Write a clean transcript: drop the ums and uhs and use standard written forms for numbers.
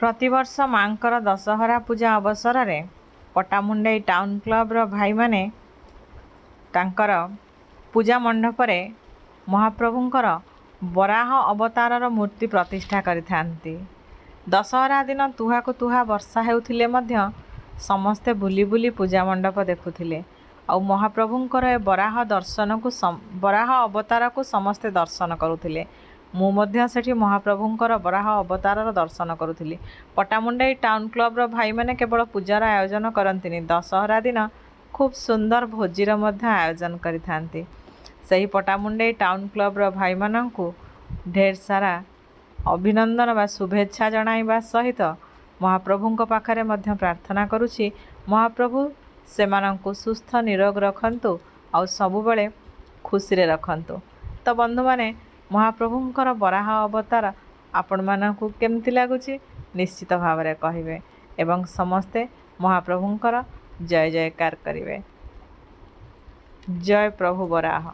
प्रतिवर्ष मांकर दशहरा पूजा अवसर में पटामुंडई टाउन क्लब्र भाई माने तांकर पूजा मंडपरे महाप्रभुंकर वराह अवतारर मूर्ति प्रतिष्ठा करिथांती। दशहरा दिन तुहाकु तुहा वर्षा हेउथिले मध्य समस्ते बुली बुली पूजा मंडप देखुथिले और महाप्रभुंकर ए वराह दर्शन को वराह अवतार को समस्ते दर्शन करुथिले। मु मध्य सेठी महाप्रभुंकर वराह अवतारर दर्शन करुथिली। पटामुंडई टाउन क्लब्र भाई माने केवल पूजार आयोजन करंतिनी, दशहरा दिन खूब सुंदर भोजीर मध्य आयोजन करिथांती। सही पटामुंडई टाउन क्लब्र भाई मानंकु ढेर सारा अभिनंदन व शुभेच्छा जणाइबा सहित महाप्रभुंक पाखरे मध्य प्रार्थना करुछि महाप्रभु सेमानंकु सुस्थ निरोग रखंतु और सबुबले खुशी रे रखंतु। तो बंधु माने महाप्रभुंकर वराह अवतार आपण मानंकु केमति लागुछि निश्चित भाव रे कहिबे एवं समस्ते महाप्रभुंकर जय जयकार करिवे। जय प्रभु वराह।